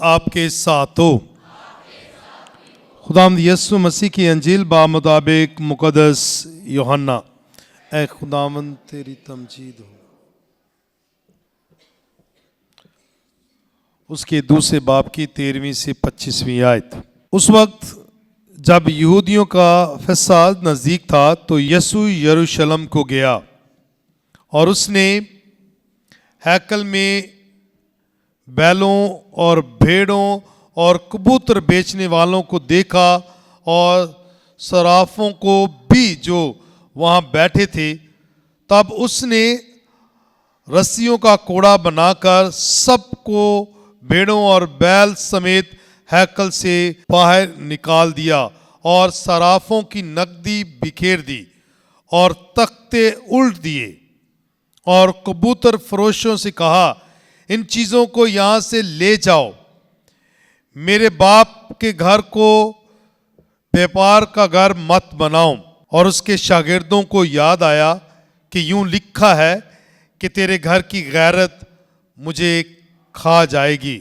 आपके साथ हो। खुदावंद यीशु मसीह की अंजील बामुताबिक मुकद्दस यूहन्ना। ऐ खुदावंद तेरी तमजीद हो। उसके दूसरे बाब की 13वीं से 25वीं आयत। उस वक्त जब यहूदियों का फसाद नज़दीक था तो यीशु यरूशलेम को गया और उसने हैकल में बैलों और भेड़ों और कबूतर बेचने वालों को देखा और सराफों को भी जो वहाँ बैठे थे। तब उसने रस्सियों का कोड़ा बनाकर सबको भेड़ों और बैल समेत हैकल से बाहर निकाल दिया और सराफों की नकदी बिखेर दी और तख्ते उल्ट दिए और कबूतर फरोशों से कहा, इन चीज़ों को यहाँ से ले जाओ, मेरे बाप के घर को व्यापार का घर मत बनाओ। और उसके शागिर्दों को याद आया कि यूं लिखा है कि तेरे घर की गैरत मुझे खा जाएगी।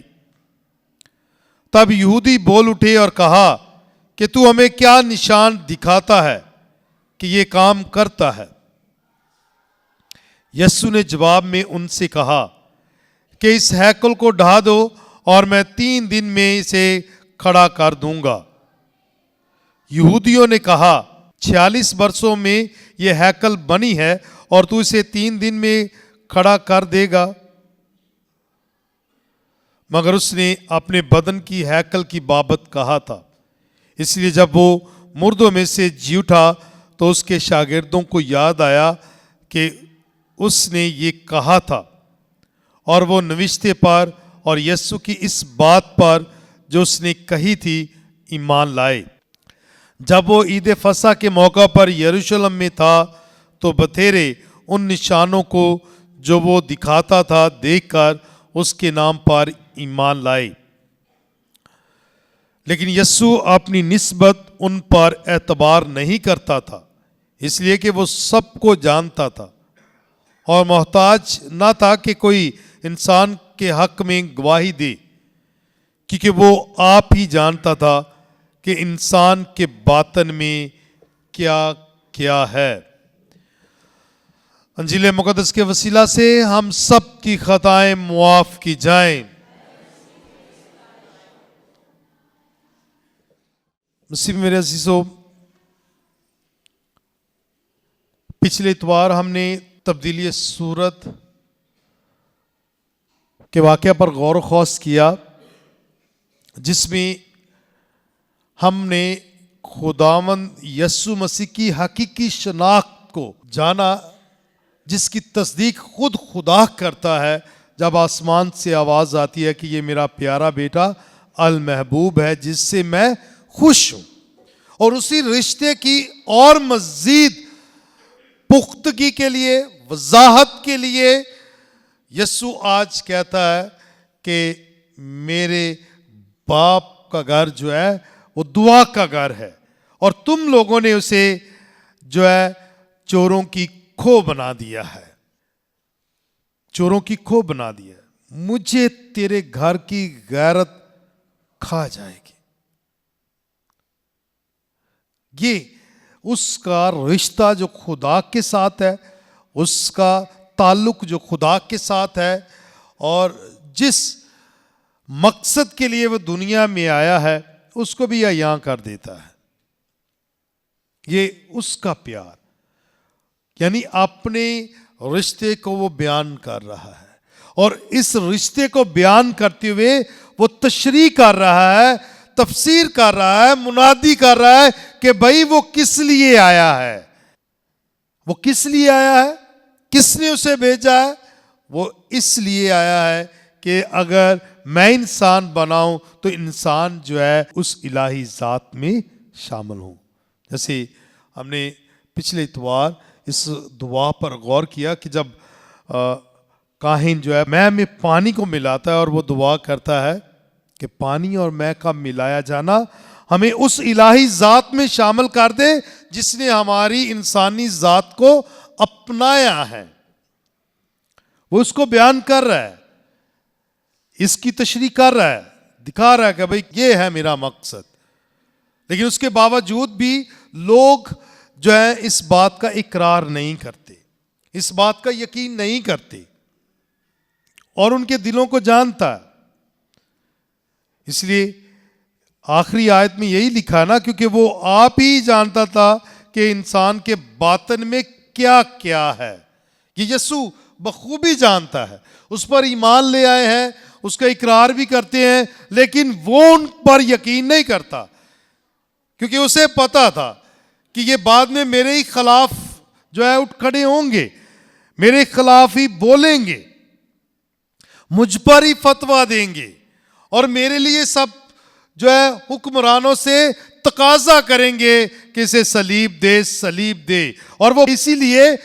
तब यहूदी बोल उठे और कहा कि तू हमें क्या निशान दिखाता है कि ये काम करता है। यीशु ने जवाब में उनसे कहा कि इस हैकल को ढा दो और मैं 3 दिन में इसे खड़ा कर दूंगा। यहूदियों ने कहा, 46 वर्षों में यह हैकल बनी है और तू इसे 3 दिन में खड़ा कर देगा। मगर उसने अपने बदन की हैकल की बाबत कहा था। इसलिए जब वो मुर्दों में से जी उठा तो उसके शागिर्दों को याद आया कि उसने ये कहा था और वो नविश्ते पर और यीशु की इस बात पर जो उसने कही थी ईमान लाए। जब वो ईद फसह के मौका पर यरूशलेम में था तो बथेरे उन निशानों को जो वो दिखाता था देखकर उसके नाम पर ईमान लाए। लेकिन यीशु अपनी निस्बत उन पर एतबार नहीं करता था, इसलिए कि वो सबको जानता था और मोहताज ना था कि कोई इंसान के हक में गवाही दे, क्योंकि वो आप ही जानता था कि इंसान के बातन में क्या क्या है। अंजील मुकद्दस के वसीला से हम सब की खताएं मुआफ की जाएं। मसीह मेरे अजीजों, पिछले इतवार हमने तब्दीली सूरत के वाक़या पर गौर खौस किया, जिसमें हमने खुदावंद यीशु मसीह की हकीकी शनाख्त को जाना, जिसकी तस्दीक खुद खुदा करता है जब आसमान से आवाज़ आती है कि ये मेरा प्यारा बेटा अल महबूब है जिससे मैं खुश हूँ। और उसी रिश्ते की और मज़ीद पुख्तगी के लिए, वजाहत के लिए यीशु आज कहता है कि मेरे बाप का घर जो है वो दुआ का घर है और तुम लोगों ने उसे जो है चोरों की खो बना दिया है। चोरों की खो बना दिया है। मुझे तेरे घर की गैरत खा जाएगी। ये उसका रिश्ता जो खुदा के साथ है, उसका ताल्लुक जो खुदा के साथ है और जिस मकसद के लिए वो दुनिया में आया है उसको भी यहां कर देता है। ये उसका प्यार, यानी अपने रिश्ते को वो बयान कर रहा है और इस रिश्ते को बयान करते हुए वो तशरीह कर रहा है, तफसीर कर रहा है, मुनादी कर रहा है कि भाई वो किस लिए आया है, वो किस लिए आया है, किसने उसे भेजा है। वो इसलिए आया है कि अगर मैं इंसान बनाऊं तो इंसान जो है उस इलाही ज़ात में शामिल हूं। जैसे हमने पिछले इतवार इस दुआ पर गौर किया कि जब काहिन जो है मैं में पानी को मिलाता है और वो दुआ करता है कि पानी और मैं का मिलाया जाना हमें उस इलाही ज़ात में शामिल कर दे जिसने हमारी इंसानी ज़ात को अपनाया है। वो उसको बयान कर रहा है, इसकी तशरीह कर रहा है। दिखा रहा है कि भाई ये है मेरा मकसद। लेकिन उसके बावजूद भी लोग जो है इस बात का इकरार नहीं करते, इस बात का यकीन नहीं करते, और उनके दिलों को जानता है। इसलिए आखिरी आयत में यही लिखा ना, क्योंकि वो आप ही जानता था कि इंसान के बातन में क्या क्या है। ये यीशु बखूबी जानता है। उस पर ईमान ले आए हैं, उसका इकरार भी करते हैं, लेकिन वो उन पर यकीन नहीं करता, क्योंकि उसे पता था कि ये बाद में मेरे ही खिलाफ जो है उठ खड़े होंगे, मेरे खिलाफ ही बोलेंगे, मुझ पर ही फतवा देंगे, और मेरे लिए सब जो है हुक्मरानों से तकाजा करेंगे कि इसे सलीब दे, सलीब दे। और वो इसीलिए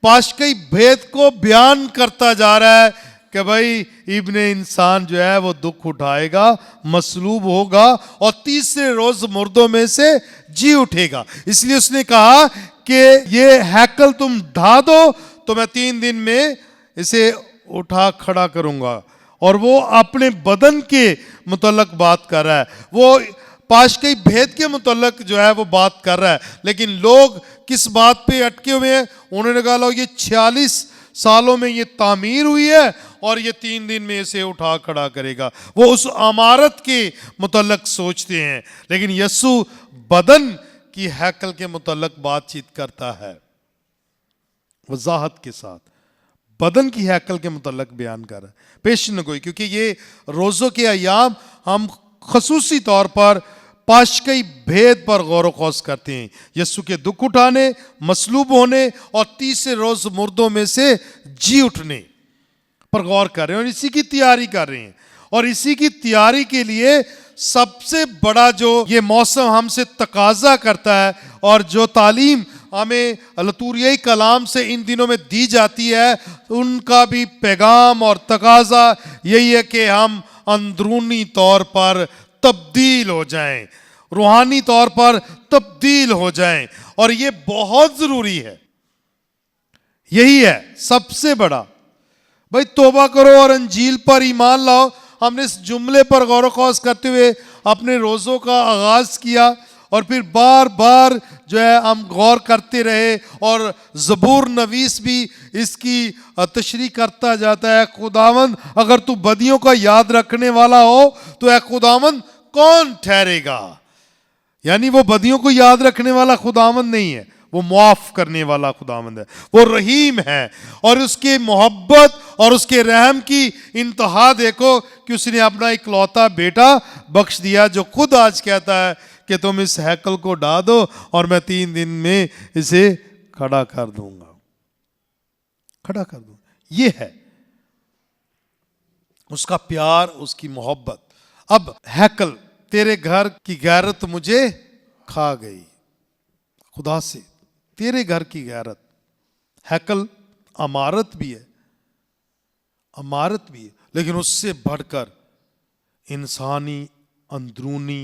पाशकई भेद को बयान करता जा रहा है कि भाई इब्ने इंसान जो है वो दुख उठाएगा, मसलूब होगा और तीसरे रोज मुर्दों में से जी उठेगा। इसलिए उसने कहा कि ये हैकल तुम ढा दो तो मैं 3 दिन में इसे उठा खड़ा करूंगा। और वो अपने बदन के मुतल्लक बात कर रहा है, वो पाशकई भेद के मुतल्लक जो है वो बात कर रहा है। लेकिन लोग किस बात पे अटके हुए हैं? उन्होंने कहा लो ये 46 सालों में ये तामीर हुई है और ये 3 दिन में इसे उठा खड़ा करेगा। वो उस अमारत के मुतल्लक सोचते हैं, लेकिन यीशु बदन की हैकल के मुतल्लक बातचीत करता है, वजाहत के साथ बदन की हैकल के मुतल्लक बयान कर रहा है। पेश न गोई, क्योंकि ये रोज़ों के अयाम हम खसूसी तौर पर पाशकई भेद पर गौर व खौस करते हैं, यीशु के दुख उठाने, मसलूब होने और तीसरे रोज मुर्दों में से जी उठने पर गौर कर रहे हैं, और इसी की तैयारी कर रहे हैं। और इसी की तैयारी के लिए सबसे बड़ा जो ये मौसम हमसे तकाजा करता है और जो तालीम हमें लतूरियाई कलाम से इन दिनों में दी जाती है, उनका भी पैगाम और तकाजा यही है कि हम अंदरूनी तौर पर तब्दील हो जाएं, रूहानी तौर पर तब्दील हो जाएं। और ये बहुत जरूरी है, यही है सबसे बड़ा। भाई तौबा करो और अंजील पर ईमान लाओ। हमने इस जुमले पर गौर व खौस करते हुए अपने रोज़ों का आगाज किया, और फिर बार बार जो है हम गौर करते रहे, और ज़बूर नवीस भी इसकी तशरीह करता जाता है। खुदावंद अगर तू बदियों का याद रखने वाला हो तो ऐ खुदावंद कौन ठहरेगा। यानी वो बदियों को याद रखने वाला खुदावंद नहीं है, वो मुआफ करने वाला खुदावंद है, वो रहीम है। और उसकी मोहब्बत और उसके रहम की इंतहा देखो कि उसने अपना इकलौता बेटा बख्श दिया, जो खुद आज कहता है कि तुम इस हैकल को ढा दो और मैं 3 दिन में इसे खड़ा कर दूंगा, खड़ा कर दूंगा। ये है उसका प्यार, उसकी मोहब्बत। अब हैकल, तेरे घर की गैरत मुझे खा गई। खुदा से तेरे घर की गैरत, हैकल अमारत भी है, अमारत भी है, लेकिन उससे बढ़कर इंसानी अंदरूनी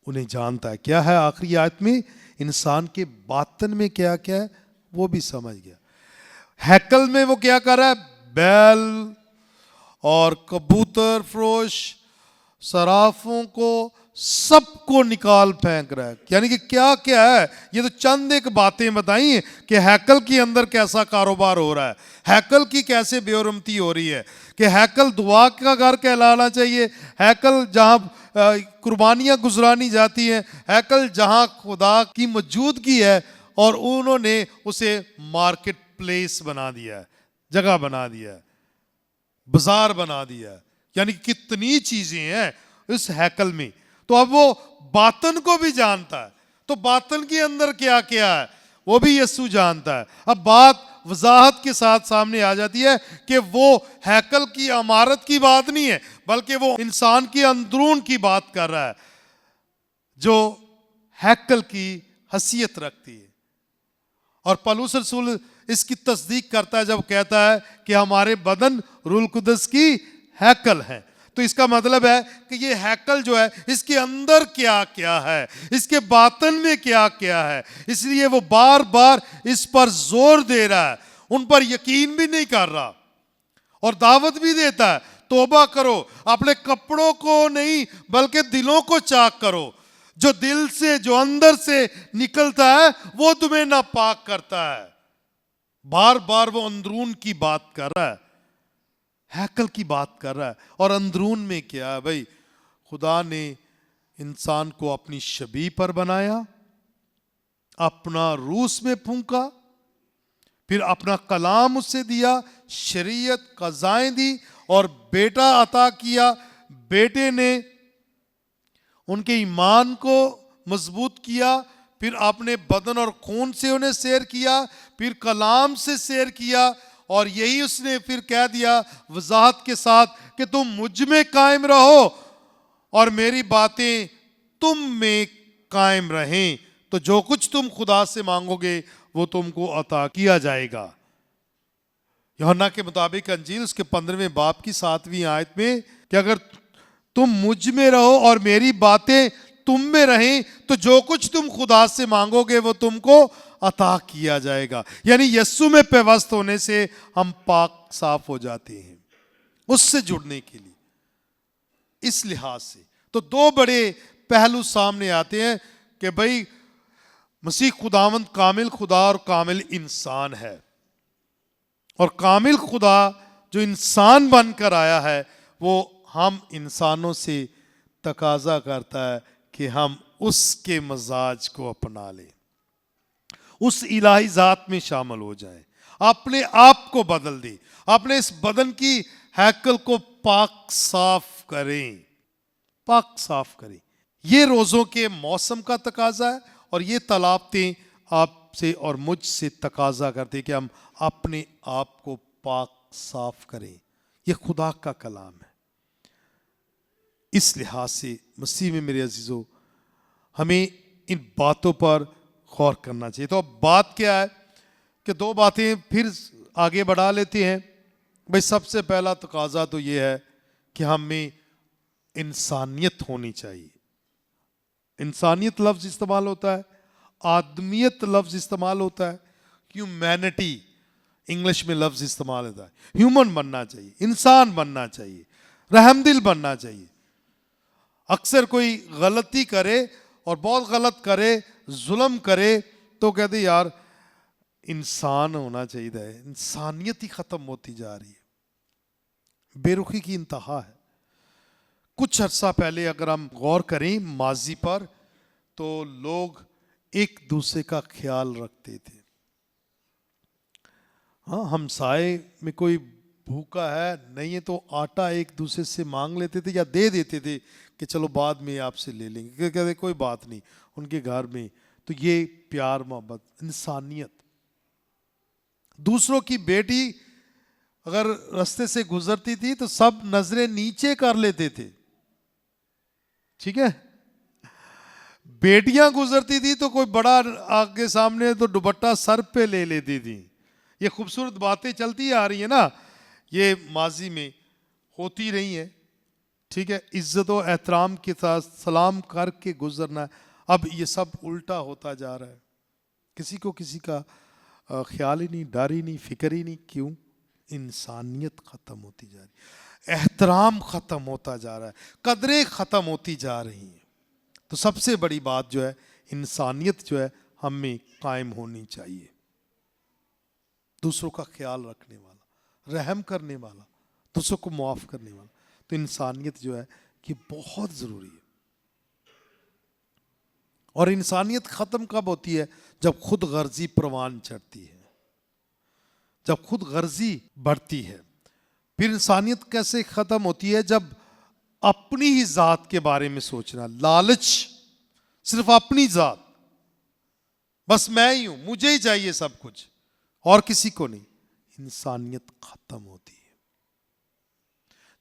उन्हें जानता है। क्या है आखिरी आयत में? इंसान के बातन में क्या क्या है वो भी समझ गया। हैकल में वो क्या कर रहा है? बैल और कबूतर फरोश, सराफों को, सबको निकाल फेंक रहा है। यानी कि क्या क्या है? ये तो चंद एक बातें बताई हैं कि हैकल के अंदर कैसा कारोबार हो रहा है, हैकल की कैसे बेरहमती हो रही है, कि हैकल दुआ का घर कहलाना चाहिए, हैकल जहाँ कुर्बानियाँ गुजरानी जाती हैं, हैकल जहाँ खुदा की मौजूदगी है, और उन्होंने उसे मार्केट प्लेस बना दिया है, जगह बना दिया है, बाजार बना दिया है। यानी कितनी चीजें हैं इस हैकल में। तो अब वो बातन को भी जानता है, तो बातन के अंदर क्या क्या है वो भी यीशु जानता है। अब बात वजाहत के साथ सामने आ जाती है कि वो हैकल की इमारत की बात नहीं है, बल्कि वो इंसान की अंदरून की बात कर रहा है, जो हैकल की हैसियत रखती है। और पौलुस रसूल इसकी तस्दीक करता है जब कहता है कि हमारे बदन रूह कुदस की हैकल है। तो इसका मतलब है कि ये हैकल जो है, इसके अंदर क्या क्या है, इसके बातन में क्या क्या है। इसलिए वो बार बार इस पर जोर दे रहा है, उन पर यकीन भी नहीं कर रहा और दावत भी देता है, तौबा करो, अपने कपड़ों को नहीं बल्कि दिलों को चाक करो। जो दिल से, जो अंदर से निकलता है वो तुम्हें नापाक करता है। बार बार वो अंदरून की बात कर रहा है, हैकल की बात कर रहा है। और अंदरून में क्या है भाई? खुदा ने इंसान को अपनी शबीह पर बनाया, अपना रूह में फूंका, फिर अपना कलाम उससे दिया, शरीयत कज़ाएं दी और बेटा अता किया। बेटे ने उनके ईमान को मजबूत किया, फिर अपने बदन और खून से उन्हें सैर किया, फिर कलाम से सैर किया। और यही उसने फिर कह दिया वजाहत के साथ कि तुम मुझ में कायम रहो और मेरी बातें तुम में कायम रहें, तो जो कुछ तुम खुदा से मांगोगे वो तुमको अता किया जाएगा। यूहन्ना के मुताबिक अंजील उसके 15वें बाब की 7वीं आयत में कि अगर तुम मुझ में रहो और मेरी बातें तुम में रहें तो जो कुछ तुम खुदा से मांगोगे वो तुमको अता किया जाएगा। यानी यीशु में पेवस्त होने से हम पाक साफ हो जाते हैं, उससे जुड़ने के लिए। इस लिहाज से तो दो बड़े पहलू सामने आते हैं कि भाई मसीह खुदावंद कामिल खुदा और कामिल इंसान है, और कामिल खुदा जो इंसान बनकर आया है वो हम इंसानों से तकाजा करता है कि हम उसके मजाज को अपना लें, उस इलाही जात में शामिल हो जाएं, अपने आप को बदल दें, अपने इस बदन की हैकल को पाक साफ करें, पाक साफ करें। ये रोज़ों के मौसम का तकाजा है और ये तलाबतें आपसे और मुझसे तकाजा करते कि हम अपने आप को पाक साफ करें। ये खुदा का कलाम है। इस लिहाज से मसीह में मेरे अजीजों हमें इन बातों पर गौर करना चाहिए। तो अब बात क्या है कि दो बातें फिर आगे बढ़ा लेते हैं। भाई सबसे पहला तकाजा तो ये है कि हमें इंसानियत होनी चाहिए। इंसानियत लफ्ज इस्तेमाल होता है, आदमियत लफ्ज इस्तेमाल होता है, ह्यूमैनिटी इंग्लिश में लफ्ज इस्तेमाल होता है। ह्यूमन बनना चाहिए, इंसान बनना चाहिए, रहमदिल बनना चाहिए। अक्सर कोई गलती करे और बहुत गलत करे, जुल्म करे तो कहते यार इंसान होना चाहिए। इंसानियत ही खत्म होती जा रही है, बेरुखी की इंतहा है। कुछ अर्सा पहले अगर हम गौर करें माजी पर तो लोग एक दूसरे का ख्याल रखते थे। हाँ, हमसाए में कोई भूखा है नहीं है तो आटा एक दूसरे से मांग लेते थे या दे देते थे कि चलो बाद में आपसे ले लेंगे, कहते कोई बात नहीं उनके घर में। तो ये प्यार मोहब्बत, इंसानियत। दूसरों की बेटी अगर रास्ते से गुजरती थी तो सब नजरें नीचे कर लेते थे, ठीक है। बेटियां गुजरती थी तो कोई बड़ा आगे सामने तो दुपट्टा सर पे ले लेती थी। ये खूबसूरत बातें चलती आ रही है ना, ये माजी में होती रही है, ठीक है। इज्जत और एहतराम के साथ सलाम करके गुजरना। अब ये सब उल्टा होता जा रहा है, किसी को किसी का ख्याल ही नहीं, डर ही नहीं, फिक्र ही नहीं। क्यों? इंसानियत खत्म होती जा रही, एहतराम खत्म होता जा रहा है, कदरें खत्म होती जा रही हैं। तो सबसे बड़ी बात जो है इंसानियत जो है हमें कायम होनी चाहिए। दूसरों का ख्याल रखने वाला, रहम करने वाला, दूसरों को माफ करने वाला। तो इंसानियत जो है कि बहुत जरूरी है। और इंसानियत खत्म कब होती है? जब खुद गर्जी परवान चढ़ती है, जब खुद गर्जी बढ़ती है। फिर इंसानियत कैसे खत्म होती है? जब अपनी ही जात के बारे में सोचना, लालच, सिर्फ अपनी जात, बस मैं ही हूं, मुझे ही चाहिए सब कुछ और किसी को नहीं। इंसानियत खत्म होती है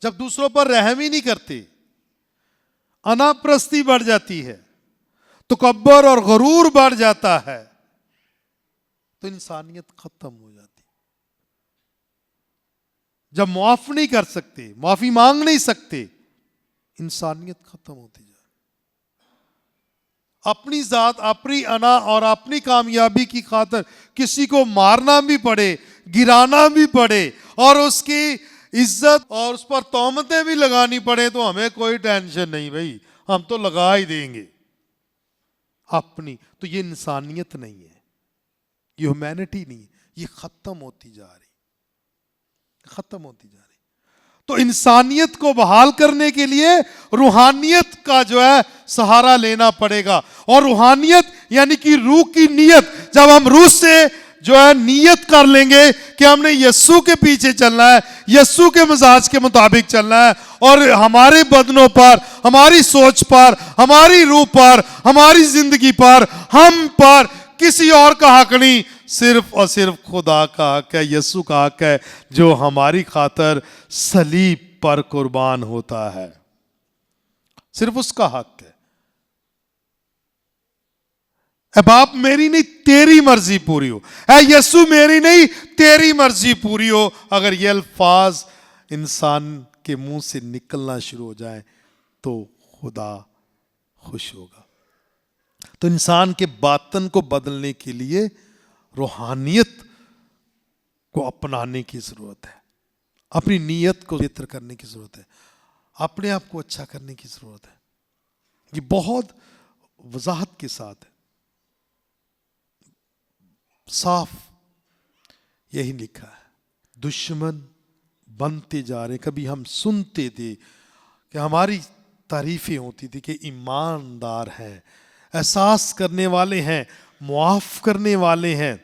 जब दूसरों पर रहम ही नहीं करते, अनाप्रस्ती बढ़ जाती है, तकब्बर और गरूर बढ़ जाता है, तो इंसानियत खत्म हो जाती है। जब माफ नहीं कर सकते, माफी मांग नहीं सकते, इंसानियत खत्म होती जाए। अपनी जात, अपनी अना और अपनी कामयाबी की खातिर किसी को मारना भी पड़े, गिराना भी पड़े और उसकी इज्जत और उस पर तोहमतें भी लगानी पड़े तो हमें कोई टेंशन नहीं भाई, हम तो लगा ही देंगे अपनी। तो ये इंसानियत नहीं है, ये ह्यूमैनिटी नहीं है, ये खत्म होती जा रही, खत्म होती जा रही। तो इंसानियत को बहाल करने के लिए रूहानियत का जो है सहारा लेना पड़ेगा। और रूहानियत यानी कि रूह की नीयत, जब हम रूह से जो है नीयत कर लेंगे कि हमने यस्सु के पीछे चलना है, यस्सु के मिजाज के मुताबिक चलना है, और हमारे बदनों पर, हमारी सोच पर, हमारी रूह पर, हमारी जिंदगी पर, हम पर किसी और का हक नहीं, सिर्फ और सिर्फ खुदा का हक है, यस्सु का हक है, जो हमारी खातर सलीब पर कुर्बान होता है। सिर्फ उसका हक है। ऐ बाप मेरी नहीं तेरी मर्जी पूरी हो, ऐ यस्सु मेरी नहीं तेरी मर्जी पूरी हो। अगर ये अल्फाज इंसान के मुंह से निकलना शुरू हो जाए तो खुदा खुश होगा। तो इंसान के बातन को बदलने के लिए रूहानियत को अपनाने की जरूरत है, अपनी नीयत को बेहतर करने की जरूरत है, अपने आप को अच्छा करने की जरूरत है। ये बहुत वजाहत के साथ है, साफ यही लिखा है। दुश्मन बनते जा रहे, कभी हम सुनते थे कि हमारी तारीफें होती थी कि ईमानदार हैं, एहसास करने वाले हैं, मुआफ करने वाले हैं,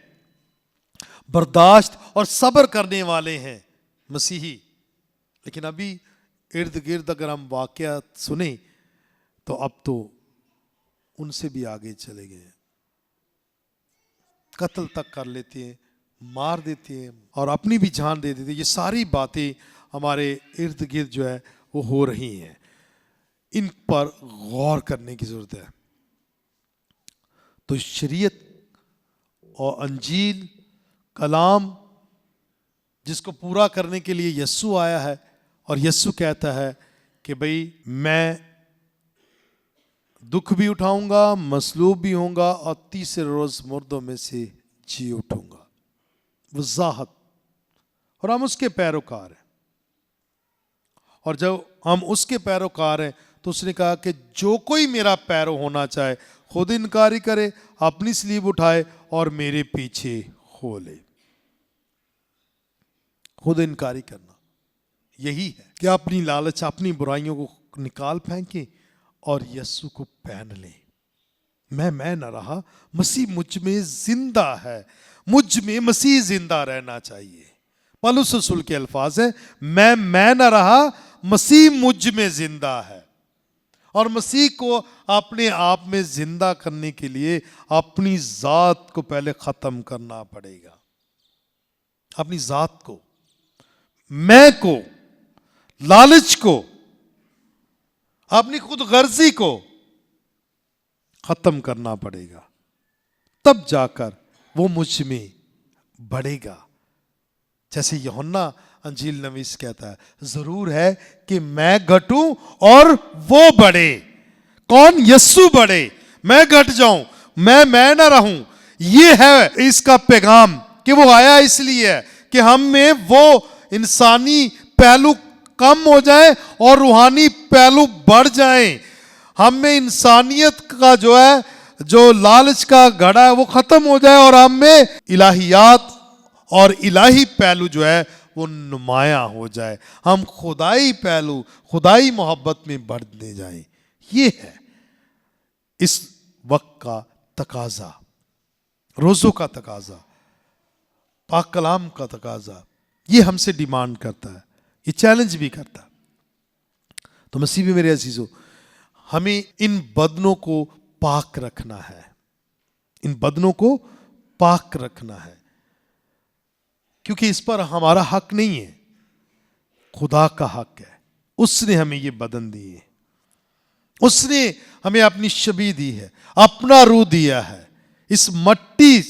बर्दाश्त और सब्र करने वाले हैं मसीही। लेकिन अभी इर्द गिर्द अगर हम वाकया सुने तो अब तो उनसे भी आगे चले गए, कत्ल तक कर लेते हैं, मार देते हैं और अपनी भी जान दे देते हैं। ये सारी बातें हमारे इर्द गिर्द जो है वो हो रही हैं, इन पर गौर करने की जरूरत है। तो शरीयत और अंजील कलाम जिसको पूरा करने के लिए यस्सु आया है, और यस्सु कहता है कि भाई मैं दुख भी उठाऊंगा, मसलूब भी होऊंगा और तीसरे रोज मुर्दों में से जी उठूंगा। वजाहत, और हम उसके पैरोकार हैं। और जब हम उसके पैरोकार हैं तो उसने कहा कि जो कोई मेरा पैरो होना चाहे खुद इनकारी करे, अपनी स्लीब उठाए और मेरे पीछे हो ले। खुद इनकारी करना यही है कि अपनी लालच, अपनी बुराइयों को निकाल फेंके और यस्सु को पहन ले। मैं न रहा, मसीह मुझ में जिंदा है, मुझ में मसीह जिंदा रहना चाहिए। पौलुस रसूल के अल्फाज है, मैं न रहा, मसीह मुझ में जिंदा है। और मसीह को अपने आप में जिंदा करने के लिए अपनी जात को पहले खत्म करना पड़ेगा। अपनी जात को, मैं को, लालच को, अपनी खुद गर्जी को खत्म करना पड़ेगा, तब जाकर वो मुझ में बढ़ेगा। जैसे यूहन्ना अंजील नवीस कहता है, जरूर है कि मैं घटूं और वो बढ़े। कौन? यस्सु बढ़े, मैं घट जाऊं, मैं ना रहूं। ये है इसका पैगाम कि वो आया इसलिए है कि हम में वो इंसानी पहलू कम हो जाए और रूहानी पहलू बढ़ जाए। हम में इंसानियत का जो है, जो लालच का घड़ा है वो खत्म हो जाए और हम में इलाहियात और इलाही पहलू जो है वो नुमाया हो जाए। हम खुदाई पहलू, खुदाई मोहब्बत में बढ़ने जाएं। ये है इस वक्त का तकाजा, रोजों का तकाजा, पाक कलाम का तकाजा। ये हमसे डिमांड करता है, ये चैलेंज भी करता है। तो मसीह भी मेरे अजीजों, हमें इन बदनों को पाक रखना है, इन बदनों को पाक रखना है, क्योंकि इस पर हमारा हक नहीं है, खुदा का हक है। उसने हमें ये बदन दिए, उसने हमें अपनी शबी दी है, अपना रूह दिया है। इस मट्टी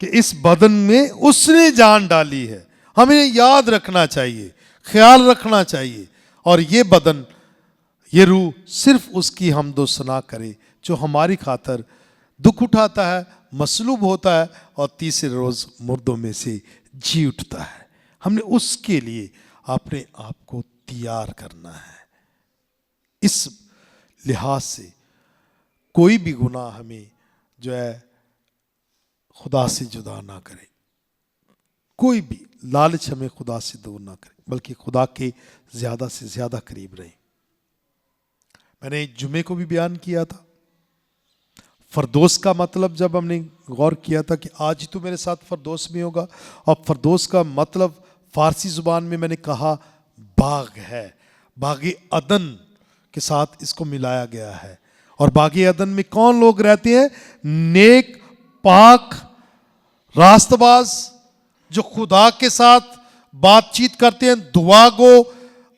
के इस बदन में उसने जान डाली है। हमें याद रखना चाहिए, ख्याल रखना चाहिए। और ये बदन, ये रूह सिर्फ उसकी हमदो सना करे जो हमारी खातर दुख उठाता है, मसलूब होता है और तीसरे रोज मुर्दों में से जी उठता है। हमने उसके लिए अपने आप को तैयार करना है। इस लिहाज से कोई भी गुनाह हमें जो है खुदा से जुदा ना करे, कोई भी लालच हमें खुदा से दूर ना करे, बल्कि खुदा के ज़्यादा से ज़्यादा करीब रहे। मैंने जुमे को भी बयान किया था, फरदोस का मतलब जब हमने गौर किया था कि आज ही तो मेरे साथ फरदोस में होगा, और फरदोस का मतलब फारसी ज़ुबान में मैंने कहा बाग है, बागी अदन के साथ इसको मिलाया गया है। और बागी अदन में कौन लोग रहते हैं? नेक, पाक, रास्तबाज, जो खुदा के साथ बातचीत करते हैं, दुआ गो,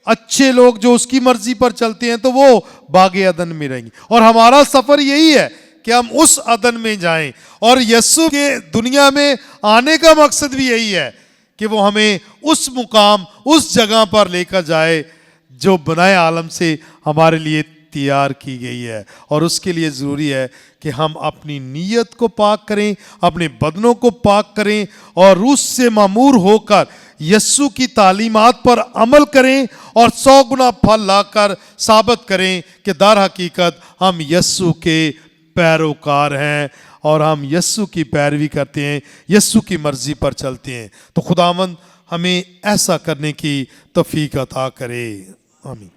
अच्छे लोग जो उसकी मर्जी पर चलते हैं, तो वो बागे अदन में रहेंगे। और हमारा सफर यही है कि हम उस अदन में जाएं, और यीशु के दुनिया में आने का मकसद भी यही है कि वो हमें उस मुकाम, उस जगह पर लेकर जाए जो बनाए आलम से हमारे लिए तैयार की गई है। और उसके लिए ज़रूरी है कि हम अपनी नीयत को पाक करें, अपने बदनों को पाक करें, और रूह से मामूर होकर यस्सु की तालीमात पर अमल करें, और 100 गुना फल लाकर साबित करें कि दर हकीकत हम यस्सु के पैरोकार हैं, और हम यस्सु की पैरवी करते हैं, यस्सु की मर्जी पर चलते हैं। तो खुदावंद हमें ऐसा करने की तौफीक अता करे। आमीन।